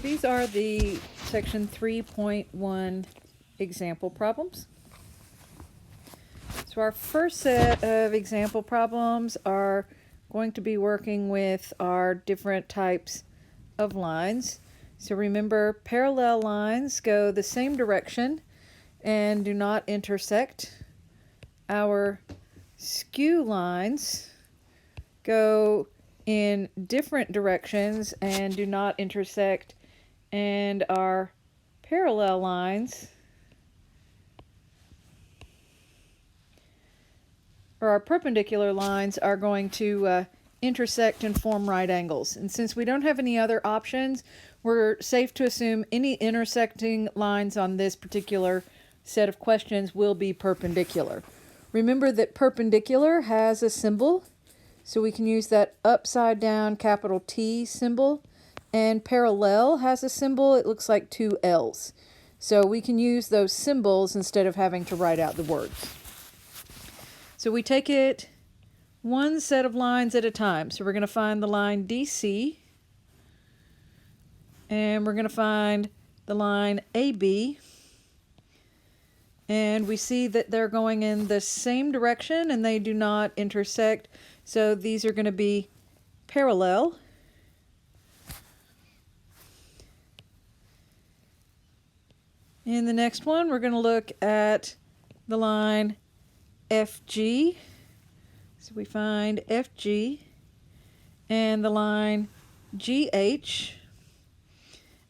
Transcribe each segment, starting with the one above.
These are the section 3.1 example problems. So our first set of example problems are going to be working with our different types of lines. So remember, parallel lines go the same direction and do not intersect. Our skew lines go in different directions and do not intersect, and our parallel lines, or our perpendicular lines, are going to intersect and form right angles. And since we don't have any other options, we're safe to assume any intersecting lines on this particular set of questions will be perpendicular. Remember that perpendicular has a symbol, so we can use that upside down capital T symbol, and parallel has a symbol. It looks like two L's. So we can use those symbols instead of having to write out the words. So we take it one set of lines at a time. So we're going to find the line DC, and we're going to find the line AB, and we see that they're going in the same direction and they do not intersect, so these are going to be parallel. In the next one, we're going to look at the line FG. So we find FG and the line GH.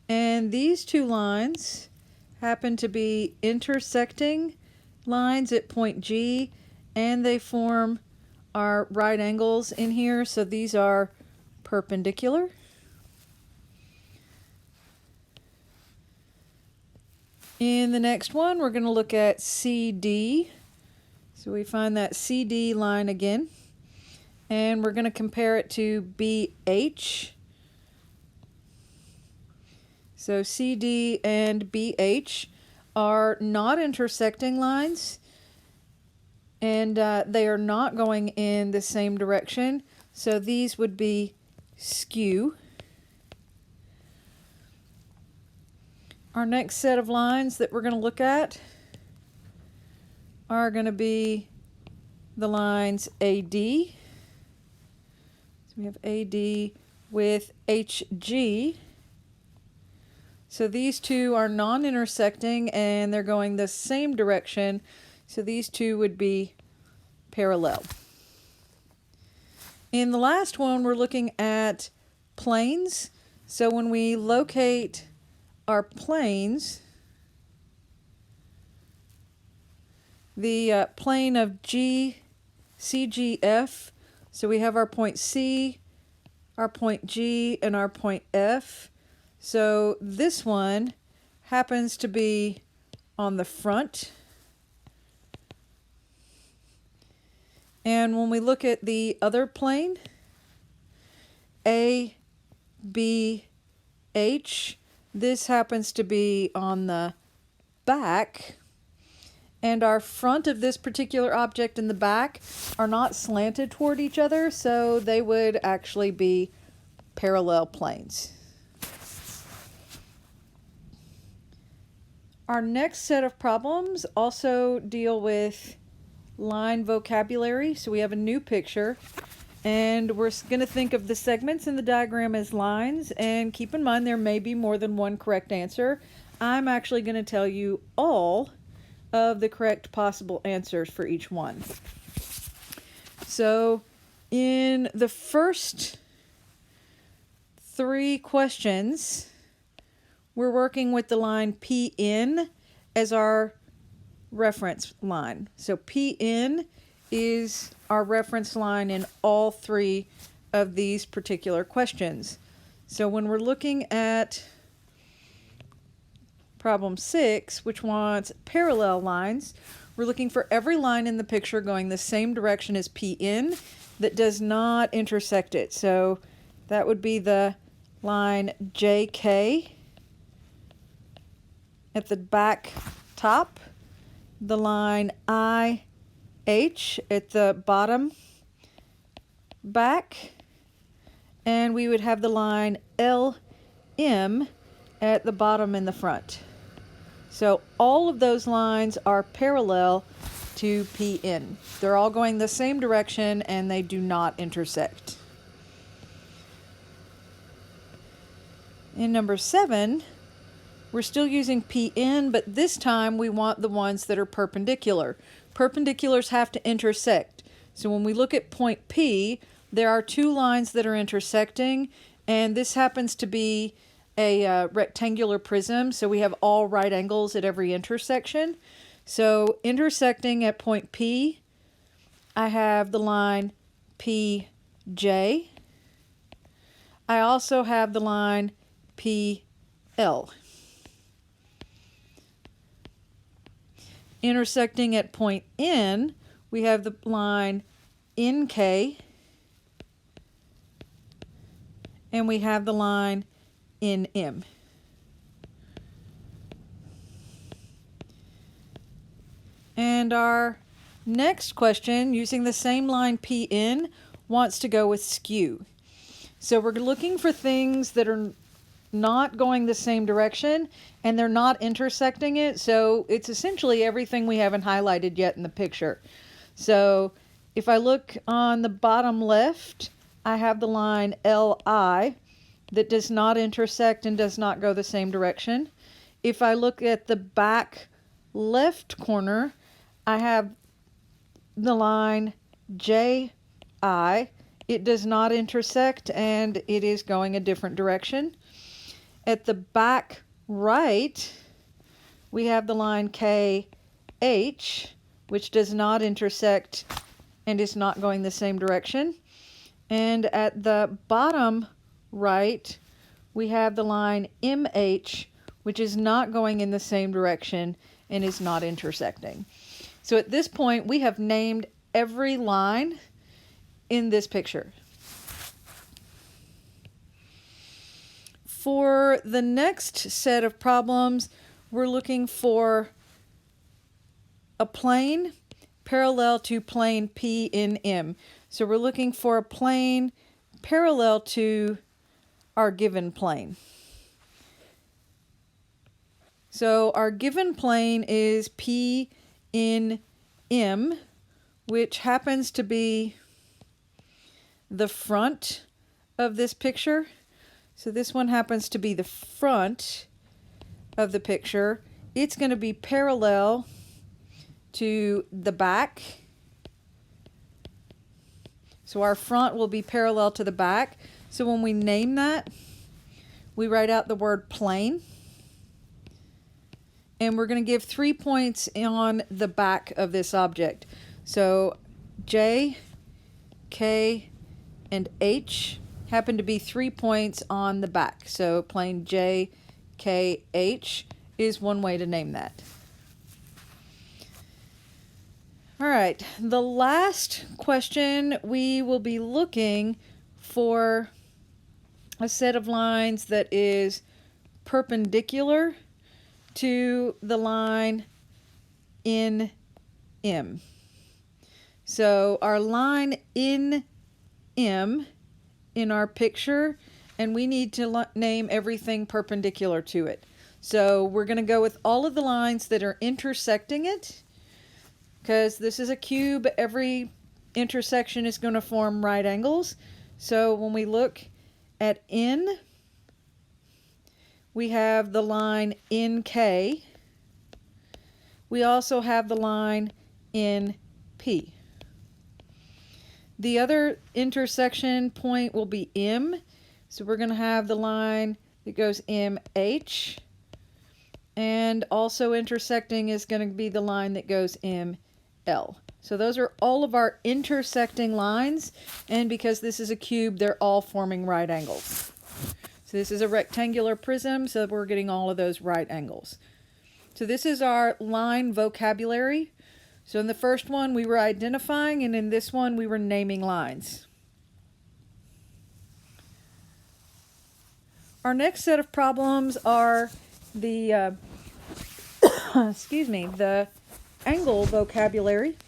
And these two lines happen to be intersecting lines at point G, and they form our right angles in here, so these are perpendicular. In the next one, we're going to look at CD. So we find that CD line again, and we're going to compare it to BH. So CD and BH are not intersecting lines, and they are not going in the same direction, so these would be skew. Our next set of lines that we're going to look at are going to be the lines AD. So we have AD with HG. So these two are non-intersecting and they're going the same direction, so these two would be parallel. In the last one, we're looking at planes. So when we locate our planes, the plane of CGF, so we have our point C, our point G, and our point F. So this one happens to be on the front. And when we look at the other plane, ABH, this happens to be on the back. And our front of this particular object and the back are not slanted toward each other, so they would actually be parallel planes. Our next set of problems also deal with line vocabulary. So we have a new picture, and we're going to think of the segments in the diagram as lines, and keep in mind there may be more than one correct answer. I'm actually going to tell you all of the correct possible answers for each one. So in the first three questions, we're working with the line PN as our reference line. So PN is our reference line in all three of these particular questions. So when we're looking at problem 6, which wants parallel lines, we're looking for every line in the picture going the same direction as PN that does not intersect it. So that would be the line JK at the back top, the line IH at the bottom back, and we would have the line LM at the bottom and the front. So all of those lines are parallel to PN. They're all going the same direction and they do not intersect. In number 7, we're still using PN, but this time we want the ones that are perpendicular. Perpendiculars have to intersect. So when we look at point P, there are 2 lines that are intersecting, and this happens to be a rectangular prism, so we have all right angles at every intersection. So intersecting at point P, I have the line PJ. I also have the line PL. Intersecting at point N, we have the line NK, and we have the line NM. And our next question, using the same line PN, wants to go with skew. So we're looking for things that are not going the same direction and they're not intersecting it. So it's essentially everything we haven't highlighted yet in the picture. So if I look on the bottom left, I have the line LI that does not intersect and does not go the same direction. If I look at the back left corner, I have the line JI. It does not intersect and it is going a different direction. At the back right, we have the line KH, which does not intersect and is not going the same direction. And at the bottom right, we have the line MH, which is not going in the same direction and is not intersecting. So at this point, we have named every line in this picture. For the next set of problems, we're looking for a plane parallel to plane PNM. So we're looking for a plane parallel to our given plane. So our given plane is PNM, which happens to be the front of this picture. So this one happens to be the front of the picture. It's going to be parallel to the back. So our front will be parallel to the back. So when we name that, we write out the word plane. And we're going to give 3 points on the back of this object. So J, K, and H happen to be 3 points on the back. So plane J, K, H is one way to name that. All right, the last question, we will be looking for a set of lines that is perpendicular to the line NM. So our line NM in our picture, and we need to name everything perpendicular to it. So we're going to go with all of the lines that are intersecting it, because this is a cube. Every intersection is going to form right angles. So when we look at N, we have the line NK. We also have the line NP. The other intersection point will be M. So we're going to have the line that goes MH. And also intersecting is going to be the line that goes ML. So those are all of our intersecting lines. And because this is a cube, they're all forming right angles. So this is a rectangular prism, so we're getting all of those right angles. So this is our line vocabulary. So in the first one, we were identifying, and in this one, we were naming lines. Our next set of problems are the, the angle vocabulary.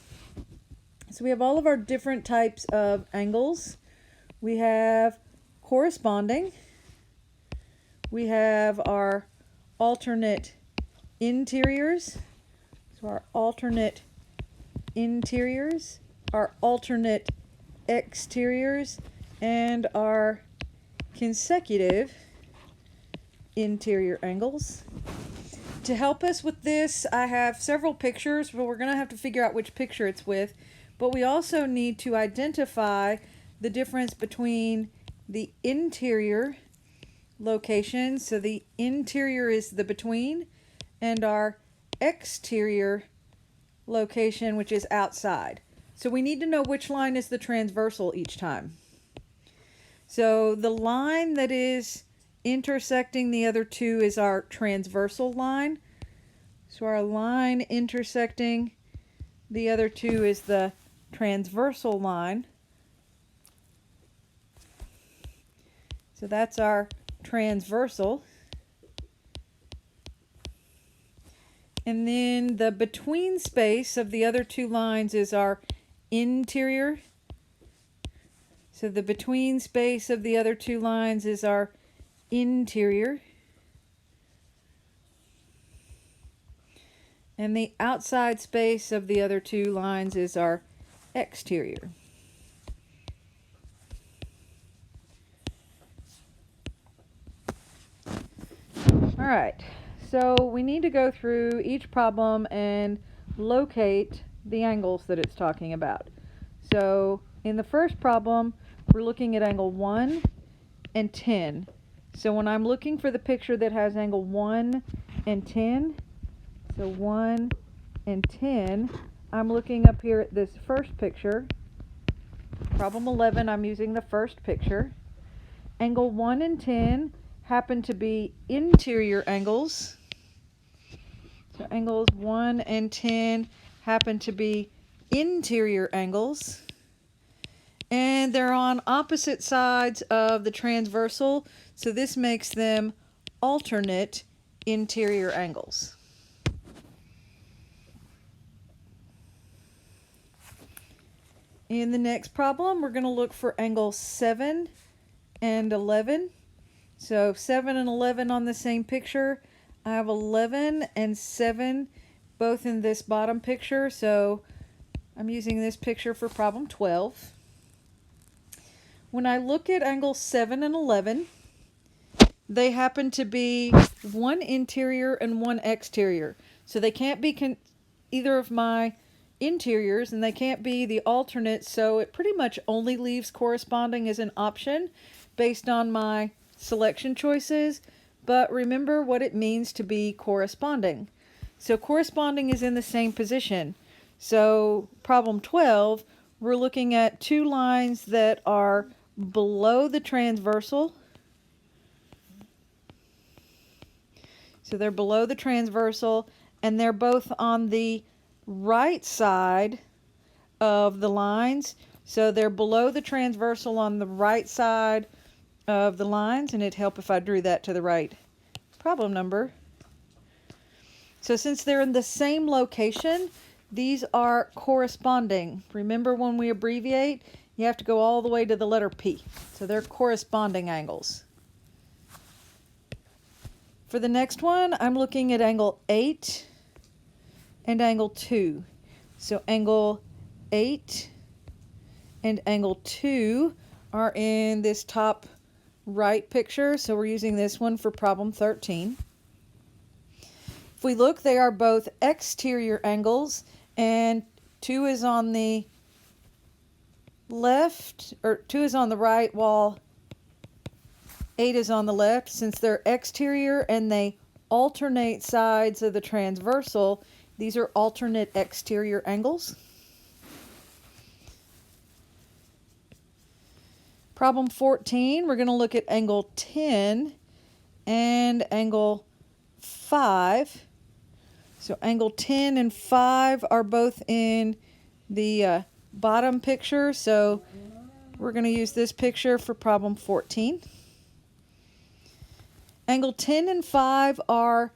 So we have all of our different types of angles. We have corresponding, we have our alternate interiors. So our alternate interiors, our alternate exteriors, and our consecutive interior angles. To help us with this, I have several pictures, but we're going to have to figure out which picture it's with. But we also need to identify the difference between the interior location, so the interior is the between, and our exterior location, which is outside. So we need to know which line is the transversal each time. So the line that is intersecting the other two is our transversal line. So our line intersecting the other two is the transversal line. So that's our transversal. And then the between space of the other two lines is our interior. So the between space of the other two lines is our interior. And the outside space of the other two lines is our exterior. All right, so we need to go through each problem and locate the angles that it's talking about. So in the first problem, we're looking at angle 1 and 10. So when I'm looking for the picture that has angle 1 and 10, so 1 and 10, I'm looking up here at this first picture. Problem 11, I'm using the first picture. Angle 1 and 10 happen to be interior angles. So angles 1 and 10 happen to be interior angles. And they're on opposite sides of the transversal, so this makes them alternate interior angles. In the next problem, we're going to look for angles 7 and 11. So 7 and 11 on the same picture. I have 11 and 7 both in this bottom picture, so I'm using this picture for problem 12. When I look at angles 7 and 11, they happen to be one interior and one exterior. So they can't be either of my interiors, and they can't be the alternate, so it pretty much only leaves corresponding as an option based on my selection choices. But remember what it means to be corresponding. So corresponding is in the same position. So problem 12, we're looking at two lines that are below the transversal. So they're below the transversal, and they're both on the right side of the lines. So they're below the transversal on the right side of the lines, and it'd help if I drew that to the right problem number. So since they're in the same location, these are corresponding. Remember, when we abbreviate, you have to go all the way to the letter P. So they're corresponding angles. For the next one, I'm looking at angle 8 and angle 2. So angle 8 and angle 2 are in this top right picture, so we're using this one for problem 13. If we look, they are both exterior angles, and 2 is on the left, or 2 is on the right, while 8 is on the left. Since they're exterior and they alternate sides of the transversal, these are alternate exterior angles. Problem 14, we're going to look at angle 10 and angle 5. So angle 10 and 5 are both in the bottom picture, so we're going to use this picture for problem 14. Angle 10 and 5 are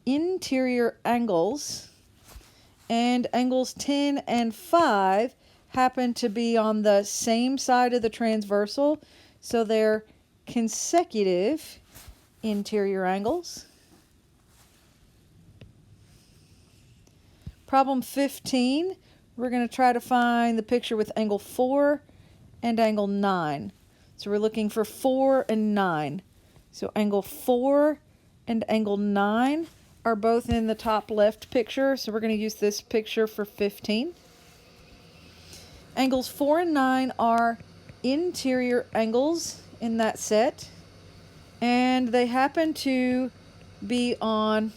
interior angles, and angles 10 and 5 happen to be on the same side of the transversal, so they're consecutive interior angles. Problem 15, we're going to try to find the picture with angle 4 and angle 9. So we're looking for 4 and 9. So angle 4 and angle 9 are both in the top left picture, so we're going to use this picture for 15. Angles 4 and 9 are interior angles in that set, and they happen to be on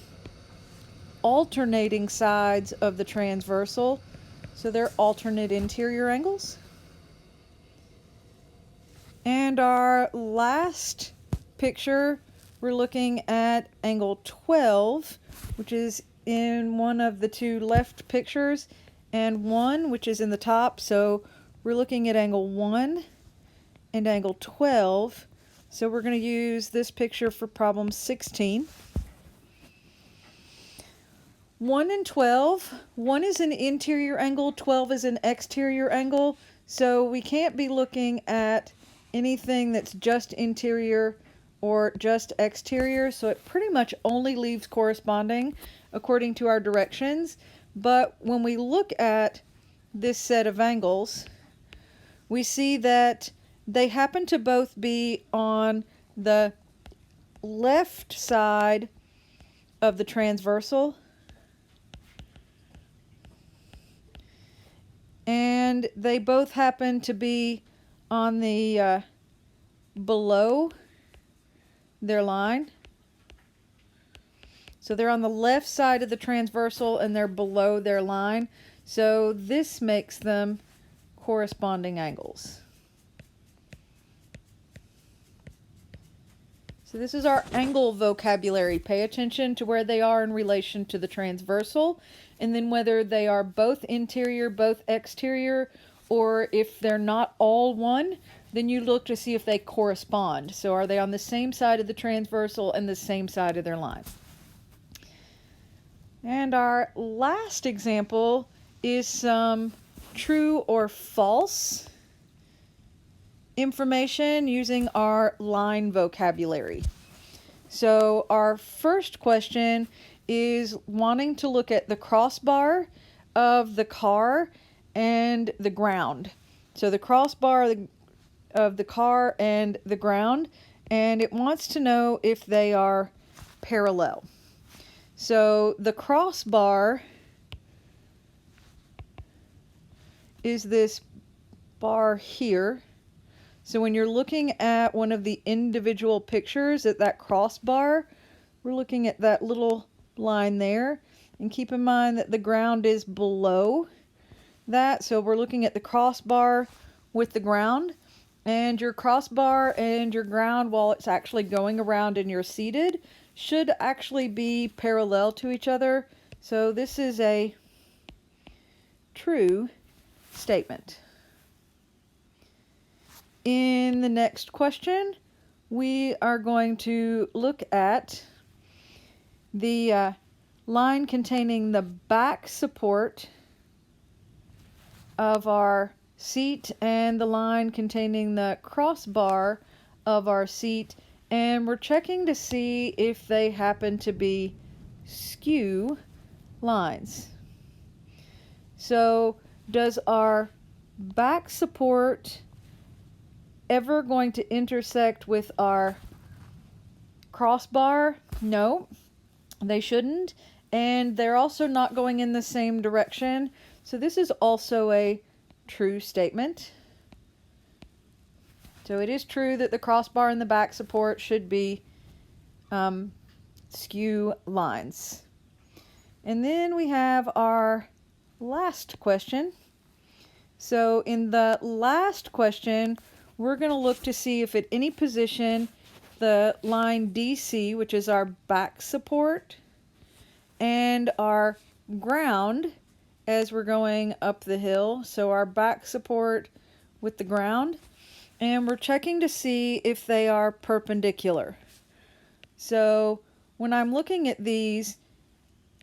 alternating sides of the transversal, so they're alternate interior angles. And our last picture, we're looking at angle 12, which is in one of the two left pictures, and 1, which is in the top. So we're looking at angle 1 and angle 12. So we're going to use this picture for problem 16. 1 and 12. 1 is an interior angle, 12 is an exterior angle. So we can't be looking at anything that's just interior or just exterior, so it pretty much only leaves corresponding according to our directions. But when we look at this set of angles, we see that they happen to both be on the left side of the transversal, and they both happen to be on the below their line. So they're on the left side of the transversal and they're below their line. So this makes them corresponding angles. So this is our angle vocabulary. Pay attention to where they are in relation to the transversal, and then whether they are both interior, both exterior, or if they're not all one, then you look to see if they correspond. So are they on the same side of the transversal and the same side of their line? And our last example is some true or false information using our line vocabulary. So our first question is wanting to look at the crossbar of the car and the ground. So the crossbar of the car and the ground, and it wants to know if they are parallel. So the crossbar is this bar here. So when you're looking at one of the individual pictures at that crossbar, we're looking at that little line there. And keep in mind that the ground is below that. So we're looking at the crossbar with the ground. And your crossbar and your ground, while it's actually going around and you're seated, should actually be parallel to each other. So this is a true statement. In the next question, we are going to look at the line containing the back support of our seat and the line containing the crossbar of our seat, and we're checking to see if they happen to be skew lines. So does our back support ever going to intersect with our crossbar? No, they shouldn't. And they're also not going in the same direction. So this is also a true statement. So it is true that the crossbar and the back support should be skew lines. And then we have our last question. So in the last question, we're going to look to see if at any position the line DC, which is our back support, and our ground as we're going up the hill, so our back support with the ground, and we're checking to see if they are perpendicular. So when I'm looking at these,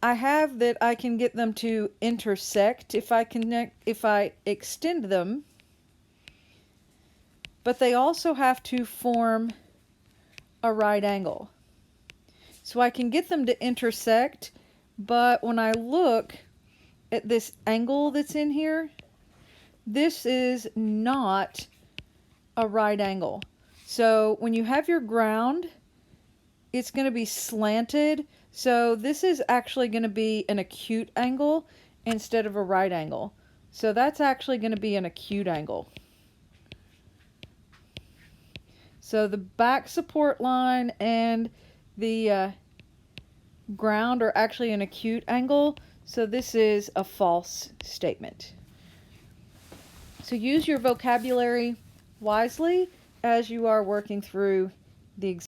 I have that I can get them to intersect if I extend them, but they also have to form a right angle. So I can get them to intersect, but when I look at this angle that's in here, this is not a right angle. So when you have your ground, it's going to be slanted. So this is actually going to be an acute angle instead of a right angle. So that's actually going to be an acute angle. So the back support line and the ground are actually an acute angle. So this is a false statement. So use your vocabulary wisely as you are working through the exam.